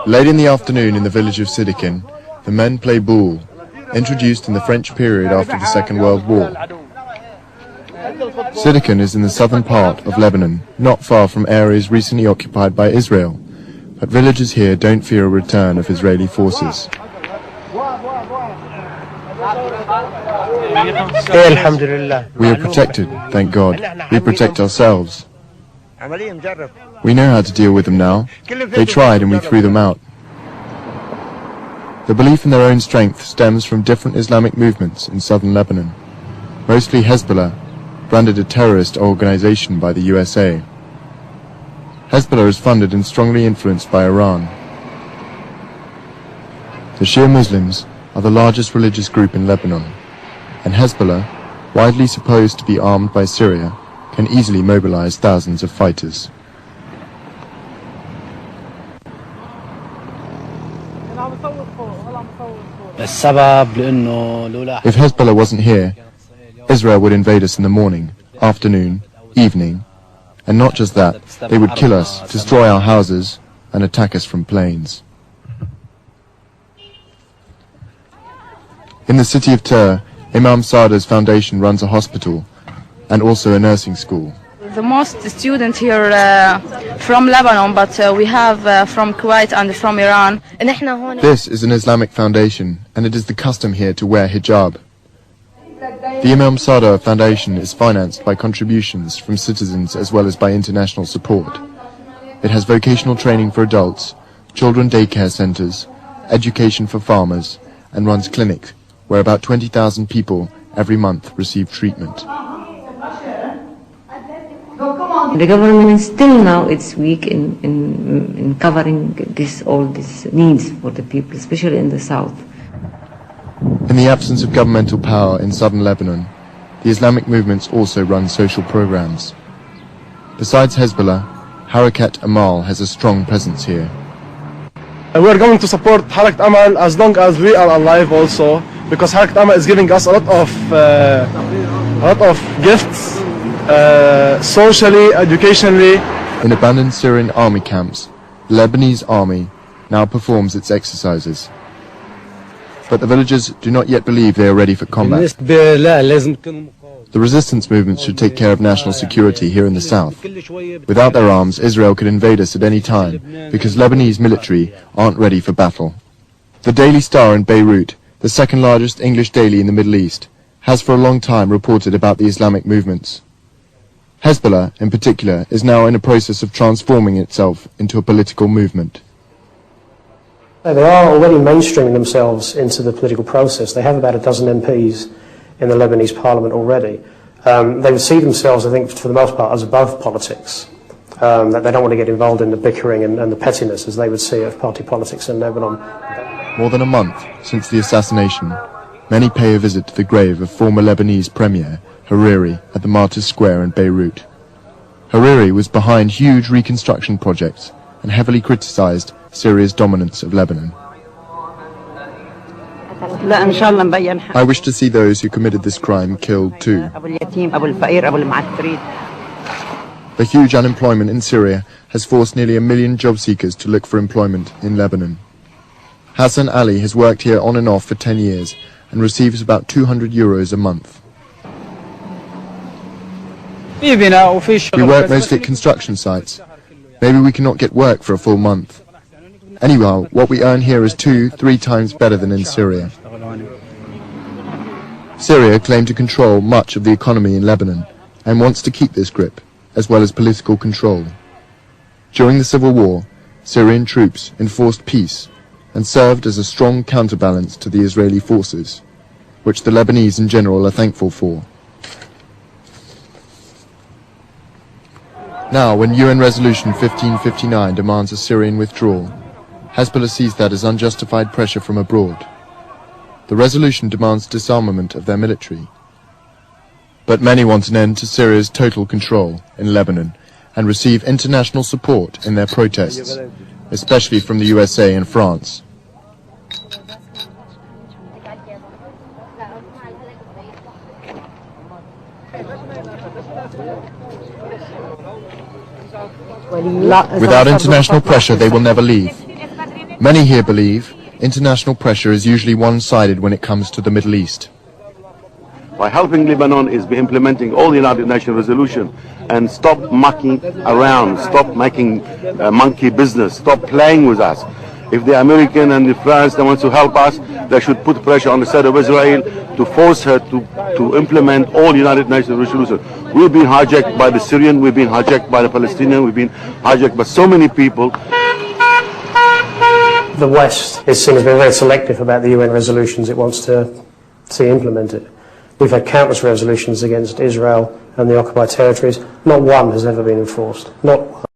Late in the afternoon in the village of Sidikin, the men play boule, introduced in the French period after the Second World War. Sidikin is in the southern part of Lebanon, not far from areas recently occupied by Israel, but villagers here don't fear a return of Israeli forces. We are protected, thank God. We protect ourselves. We know how to deal with them now. They tried and we threw them out. The belief in their own strength stems from different Islamic movements in southern Lebanon, mostly Hezbollah, branded a terrorist organization by the USA. Hezbollah is funded and strongly influenced by Iran. The Shia Muslims are the largest religious group in Lebanon, and Hezbollah, widely supposed to be armed by Syria, can easily mobilize thousands of fighters. If Hezbollah wasn't here, Israel would invade us in the morning, afternoon, evening, and not just that, they would kill us, destroy our houses, and attack us from planes. In the city of Tur, Imam Sada's foundation runs a hospital and also a nursing school. The most students here from Lebanon, but we have from Kuwait and from Iran. This is an Islamic foundation, and it is the custom here to wear hijab. The Imam Sada Foundation is financed by contributions from citizens as well as by international support. It has vocational training for adults, children daycare centers, education for farmers, and runs clinics where about 20,000 people every month receive treatment. The government still now it's weak in covering all these needs for the people, especially in the south. In the absence of governmental power in southern Lebanon, the Islamic movements also run social programs. Besides Hezbollah, Harakat Amal has a strong presence here. We're going to support Harakat Amal as long as we are alive also, because Harakat Amal is giving us a lot of gifts, socially, educationally. In abandoned Syrian army camps, the Lebanese army now performs its exercises. But the villagers do not yet believe they are ready for combat. The resistance movements should take care of national security here in the south. Without their arms, Israel could invade us at any time, because Lebanese military aren't ready for battle. The Daily Star in Beirut, the second largest English daily in the Middle East, has for a long time reported about the Islamic movements. Hezbollah, in particular, is now in a process of transforming itself into a political movement. They are already mainstreaming themselves into the political process. They have about a dozen MPs in the Lebanese parliament already. They would see themselves, I think, for the most part, as above politics. That they don't want to get involved in the bickering and the pettiness, as they would see of party politics in Lebanon. More than a month since the assassination, many pay a visit to the grave of former Lebanese Premier Hariri at the Martyrs Square in Beirut. Hariri was behind huge reconstruction projects and heavily criticized Syria's dominance of Lebanon. I wish to see those who committed this crime killed too. The huge unemployment in Syria has forced nearly 1 million job seekers to look for employment in Lebanon. Hassan Ali has worked here on and off for 10 years and receives about €200 a month. We work mostly at construction sites. Maybe we cannot get work for a full month. Anyhow, what we earn here is 2-3 times better than in Syria. Syria claimed to control much of the economy in Lebanon and wants to keep this grip, as well as political control. During the civil war, Syrian troops enforced peace and served as a strong counterbalance to the Israeli forces, which the Lebanese in general are thankful for. Now, when UN Resolution 1559 demands a Syrian withdrawal, Hezbollah sees that as unjustified pressure from abroad. The resolution demands disarmament of their military. But many want an end to Syria's total control in Lebanon and receive international support in their protests, especially from the USA and France. Without international pressure, they will never leave. Many here believe international pressure is usually one-sided when it comes to the Middle East. By helping Lebanon is by implementing all the United Nations resolution and stop mucking around, stop making monkey business, stop playing with us. If the American and the France they want to help us, they should put pressure on the state of Israel to force her to implement all United Nations resolutions. We've been hijacked by the Syrian, we've been hijacked by the Palestinian, we've been hijacked by so many people. The West is seen as being very selective about the UN resolutions it wants to see implemented. We've had countless resolutions against Israel and the occupied territories. Not one has ever been enforced. Not one.